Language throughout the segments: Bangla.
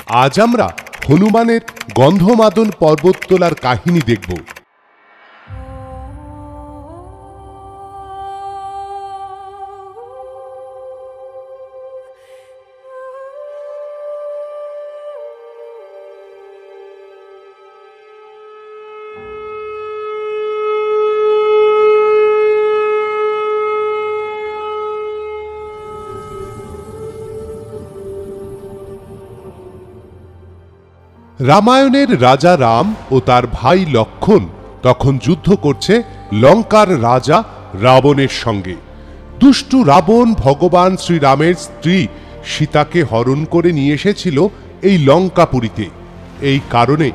আজ আমরা হনুমানের গন্ধমাদন পর্বত তোলার কাহিনী দেখব। রামায়ণের রাজা রাম ও তার ভাই লক্ষণ তখন যুদ্ধ করছে লঙ্কার রাজা রাবণের সঙ্গে। দুষ্টু রাবণ ভগবান শ্রীরামের স্ত্রী সীতাকে হরণ করে নিয়ে এসেছিল এই লঙ্কাপুরীতে। এই কারণে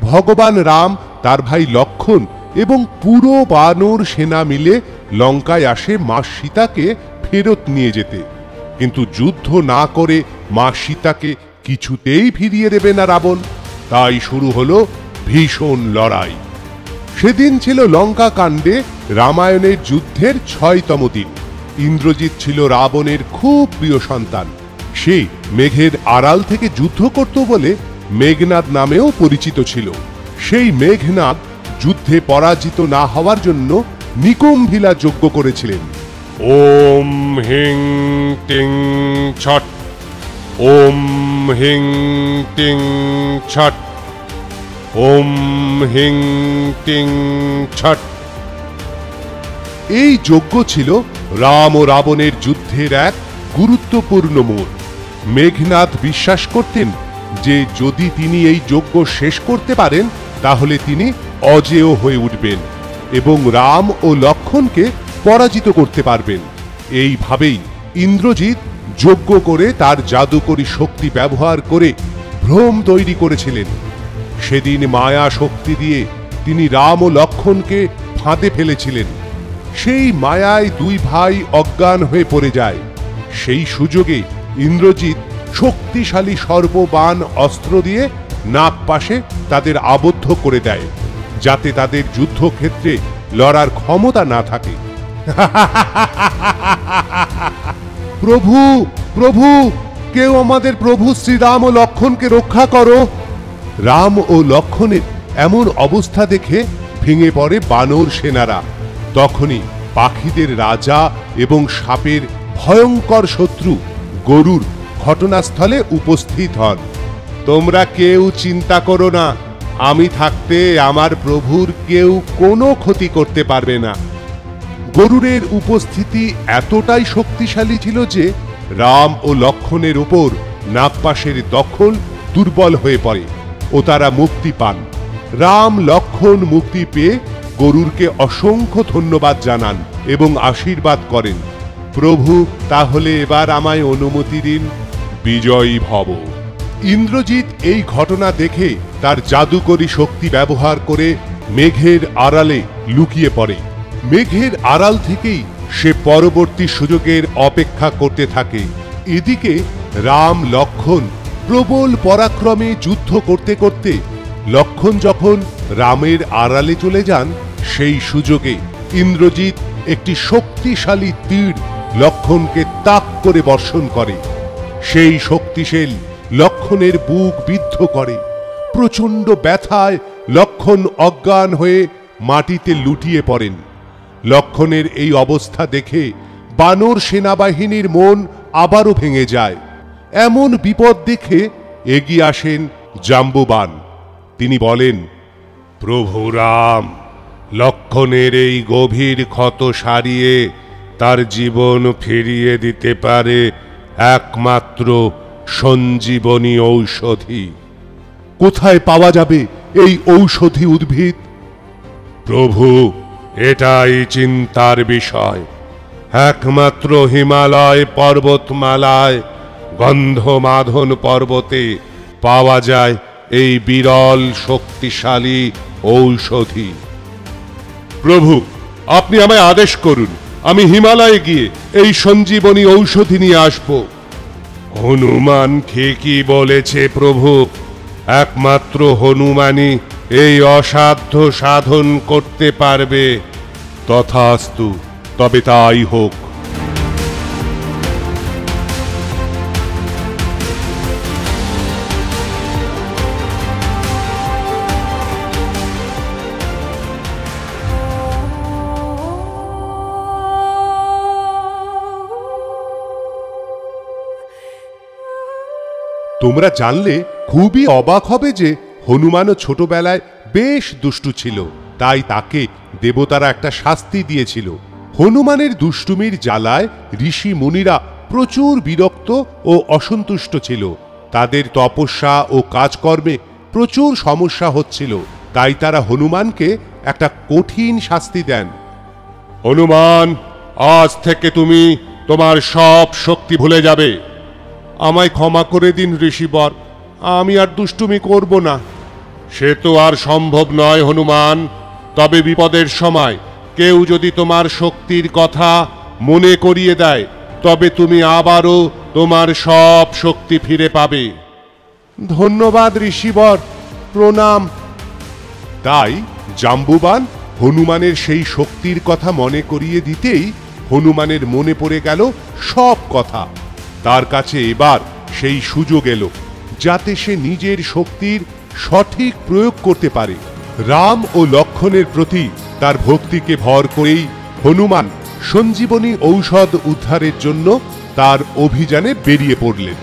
ভগবান রাম, তার ভাই লক্ষণ এবং পুরো বানর সেনা মিলে লঙ্কায় আসে মা সীতাকে ফেরত নিয়ে যেতে। কিন্তু যুদ্ধ না করে মা সীতাকে কিছুতেই ফিরিয়ে দেবে না রাবণ। তাই শুরু হলো ভীষণ লড়াই। সেদিন ছিল লঙ্কা কাণ্ডে রামায়ণের যুদ্ধের ৬তম দিন। ইন্দ্রজিৎ ছিল রাবণের খুব প্রিয় সন্তান। সে মেঘের আড়াল থেকে যুদ্ধ করত বলে মেঘনাদ নামেও পরিচিত ছিল। সেই মেঘনাদ যুদ্ধে পরাজিত না হওয়ার জন্য নিকুম্ভিলা যজ্ঞ করেছিলেন। ওম হিং টিং ছট, ওম হিং টিং ছট, ওম হিং টিং ছট। এই যজ্ঞ ছিল রাম ও রাবণের যুদ্ধের এক গুরুত্বপূর্ণ মোড়। মেঘনাদ বিশ্বাস করতেন যে যদি তিনি এই যজ্ঞ শেষ করতে পারেন তাহলে তিনি অজেয় হয়ে উঠবেন এবং রাম ও লক্ষণকে পরাজিত করতে পারবেন। এইভাবেই ইন্দ্রজিৎ যজ্ঞ করে তার জাদুকরী শক্তি ব্যবহার করে ভ্রম তৈরি করেছিলেন। সেদিন মায়া শক্তি দিয়ে তিনি রাম ও লক্ষণকে ফাঁদে ফেলেছিলেন। সেই মায়ায় দুই ভাই অজ্ঞান হয়ে পড়ে যায়। সেই সুযোগে ইন্দ্রজিৎ শক্তিশালী সর্পবাণ অস্ত্র দিয়ে নাগপাশে তাদের আবদ্ধ করে দেয়, যাতে তাদের যুদ্ধক্ষেত্রে লড়ার ক্ষমতা না থাকে। প্রভু, প্রভু, কেউ আমাদের প্রভু শ্রীরাম ও লক্ষণকে রক্ষা করো। রাম ও লক্ষণের এমন অবস্থা দেখে ভেঙে পড়ে বানর সেনারা। তখনই পাখিদের রাজা এবং সাপের ভয়ঙ্কর শত্রু গরুর ঘটনাস্থলে উপস্থিত হন। তোমরা কেউ চিন্তা করো না, আমি থাকতে আমার প্রভুর কেউ কোনো ক্ষতি করতে পারবে না। গরুরের উপস্থিতি এতটাই শক্তিশালী ছিল যে রাম ও লক্ষণের উপর নাগপাশের দখল দুর্বল হয়ে পড়ে ও তারা মুক্তি পান। রাম লক্ষণ মুক্তি পেয়ে গরুরকে অসংখ্য ধন্যবাদ জানান এবং আশীর্বাদ করেন, প্রভু তাহলে এবার আমায় অনুমতি দিন, বিজয়ী ভব। ইন্দ্রজিৎ এই ঘটনা দেখে তার জাদুকরী শক্তি ব্যবহার করে মেঘের আড়ালে লুকিয়ে পড়ে। মেঘের আড়াল থেকেই সে পরবর্তী সুযোগের অপেক্ষা করতে থাকে। এদিকে রাম লক্ষণ প্রবল পরাক্রমে যুদ্ধ করতে করতে লক্ষণ যখন রামের আড়ালে চলে যান, সেই সুযোগে ইন্দ্রজিৎ একটি শক্তিশালী তীর লক্ষণকে তাক করে বর্ষণ করে। সেই শক্তিশাল লক্ষণের বুক বিদ্ধ করে। প্রচণ্ড ব্যথায় লক্ষণ অজ্ঞান হয়ে মাটিতে লুটিয়ে পড়েন। লক্ষণের এই অবস্থা দেখে বানর সেনাবাহিনীর মন আবারও ভেঙে যায়। এমন বিপদ দেখে এগিয়ে আসেন জাম্বুবান। তিনি বলেন, প্রভু রাম, লক্ষণের এই গভীর ক্ষত সারিয়ে তার জীবন ফিরিয়ে দিতে পারে একমাত্র সঞ্জীবনী ঔষধি। কোথায় পাওয়া যাবে এই ঔষধি উদ্ভিদ? প্রভু, এটাই চিন্তার বিষয়। একমাত্র হিমালয় পর্বতমালায় গন্ধমাদন পর্বতে পাওয়া যায় এই বিরল শক্তিশালী ঔষধি। প্রভু, আপনি আমায় আদেশ করুন, আমি হিমালয়ে গিয়ে এই সঞ্জীবনী ঔষধি নিয়ে আসব। হনুমান ঠিকই বলেছে প্রভু, একমাত্র হনুমানই এই অসাধ্য সাধন করতে পারবে। তথাস্তু, তবে তাই হোক। তোমরা জানলে খুবই অবাক হবে যে হনুমানও ছোটবেলায় বেশ দুষ্টু ছিল, তাই তাকে দেবতারা একটা শাস্তি দিয়েছিল। হনুমানের দুষ্টুমির জ্বালায় ঋষি মুনিরা প্রচুর বিরক্ত ও অসন্তুষ্ট ছিল। তাদের তপস্যা ও কাজকর্মে প্রচুর সমস্যা হচ্ছিল, তাই তারা হনুমানকে একটা কঠিন শাস্তি দেন। হনুমান, আজ থেকে তুমি তোমার সব শক্তি ভুলে যাবে। আমায় ক্ষমা করে দিন ঋষিবর, আমি আর দুষ্টুমি করব না। সে তো আর সম্ভব নয় হনুমান, তবে বিপদের সময় কেউ যদি তোমার শক্তির কথা মনে করিয়ে দেয় তবে তুমি আবারও তোমার সব শক্তি ফিরে পাবে। ধন্যবাদ ঋষিবর, প্রণাম। তাই জাম্বুবান হনুমানের সেই শক্তির কথা মনে করিয়ে দিতেই হনুমানের মনে পড়ে গেল সব কথা। তার কাছে এবার সেই সুযোগ এলো যাতে সে নিজের শক্তির সঠিক প্রয়োগ করতে পারে। রাম ও লক্ষ্মণের প্রতি তার ভক্তিকে ভর করেই হনুমান সঞ্জীবনী ঔষধ উদ্ধারের জন্য তার অভিযানে বেরিয়ে পড়লেন।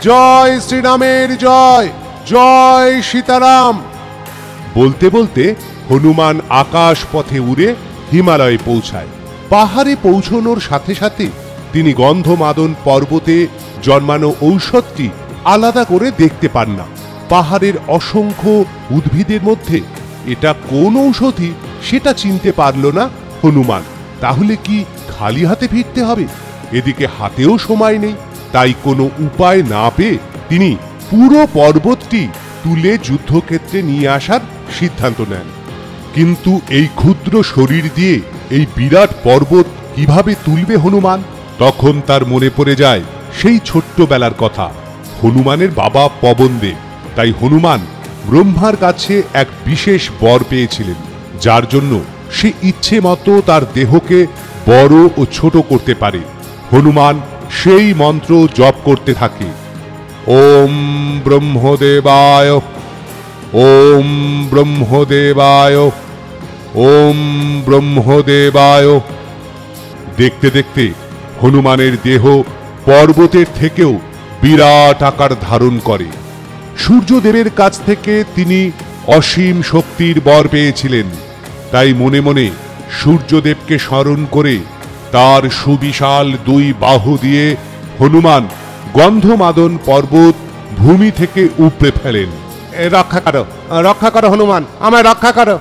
জয় শ্রীরামের জয়, জয় সীতারাম বলতে বলতে হনুমান আকাশ পথে উড়ে হিমালয়ে পৌঁছায়। পাহাড়ে পৌঁছানোর সাথে সাথে তিনি গন্ধমাদন পর্বতে জন্মানো ঔষধটি আলাদা করে দেখতে পান না। পাহাড়ের অসংখ্য উদ্ভিদের মধ্যে এটা কোন ঔষধি সেটা চিনতে পারল না হনুমান। তাহলে কি খালি হাতে ফিরতে হবে? এদিকে হাতেও সময় নেই, তাই কোনো উপায় না পেয়ে তিনি পুরো পর্বতটি তুলে যুদ্ধক্ষেত্রে নিয়ে আসার সিদ্ধান্ত নেন। কিন্তু এই ক্ষুদ্র শরীর দিয়ে এই বিরাট পর্বত কিভাবে তুলবে হনুমান? তখন তার মনে পড়ে যায় সেই ছোট্টবেলার কথা, হনুমানের বাবা পবনদেব। তাই হনুমান ব্রহ্মার কাছে এক বিশেষ বর পেয়েছিলেন, যার জন্য সে ইচ্ছে মতো তার দেহকে বড় ও ছোট করতে পারে। হনুমান সেই মন্ত্র জপ করতে থাকে, ওম ব্রহ্মদেবায়, ওম ব্রহ্মদেবায়, ওম ব্রহ্মদেবায়। দেখতে দেখতে হনুমানের দেহ পর্বতের থেকেও বিরাট আকার ধারণ করে। সূর্যদেবের কাছ থেকে তিনি অসীম শক্তির বর পেয়েছিলেন, তাই মনে মনে সূর্যদেবকে স্মরণ করে তার সুবিশাল দুই বাহু দিয়ে হনুমান গন্ধমাদন পর্বত ভূমি থেকে উপড়ে ফেলেন। রক্ষা করো, রক্ষা করো হনুমান, আমায় রক্ষা করো।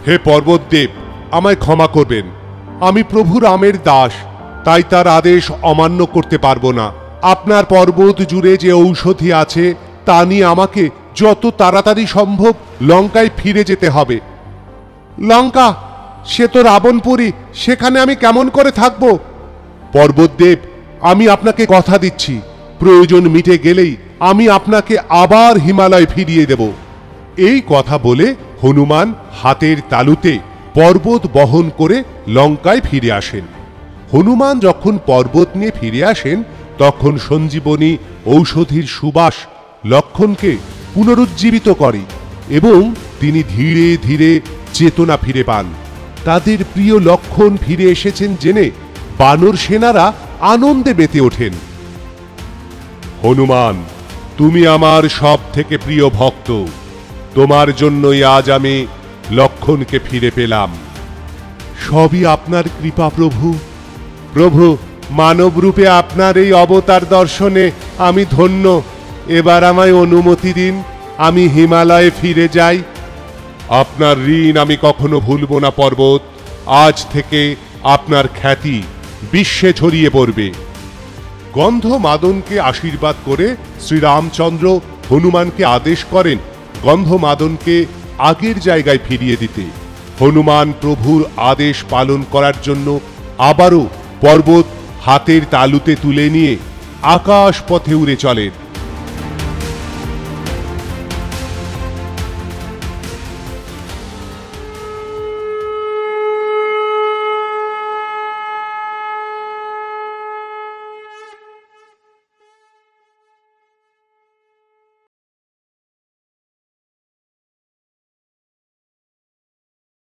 হে পর্বতদেব, আমায় ক্ষমা করবেন। আমি প্রভু রামের দাস, তাই তার আদেশ অমান্য করতে পারবো না। আপনার পর্বত জুড়ে যে ঔষধি আছে তা নিয়ে আমাকে যত তাড়াতাড়ি সম্ভব লঙ্কায় ফিরে যেতে হবে। লঙ্কা? সে তো রাবণপুরী, সেখানে আমি কেমন করে থাকব? পর্বতদেব, আমি আপনাকে কথা দিচ্ছি, প্রয়োজন মিটে গেলেই আমি আপনাকে আবার হিমালয় ফিরিয়ে দেব। এই কথা বলে হনুমান হাতের তালুতে পর্বত বহন করে লঙ্কায় ফিরে আসেন। হনুমান যখন পর্বত নিয়ে ফিরে আসেন তখন সঞ্জীবনী ঔষধির সুবাস লক্ষ্মণকে পুনরুজ্জীবিত করে এবং তিনি ধীরে ধীরে চেতনা ফিরে পান। তাদের প্রিয় লক্ষ্মণ ফিরে এসেছেন জেনে বানর সেনারা আনন্দে মেতে ওঠেন। হনুমান, তুমি আমার সব থেকে প্রিয় ভক্ত, তোমার জন্যই আজ আমি লক্ষ্মণকে ফিরে পেলাম। সবই আপনার কৃপা প্রভু। প্রভু, মানব রূপে আপনার এই অবতার দর্শনে আমি ধন্য। এবার আমায় অনুমতি দিন, আমি হিমালয়ে ফিরে যাই। আপনার ঋণ আমি কখনো ভুলব না পর্বত। আজ থেকে আপনার খ্যাতি বিশ্বে ছড়িয়ে পড়বে। গন্ধমাদনকে আশীর্বাদ করে শ্রীরামচন্দ্র হনুমানকে আদেশ করেন গন্ধমাদনকে আগের জায়গায় ফিরিয়ে দিতে। হনুমান প্রভুর আদেশ পালন করার জন্য আবারও পর্বত হাতের তালুতে তুলে নিয়ে আকাশ পথে উড়ে চলেন।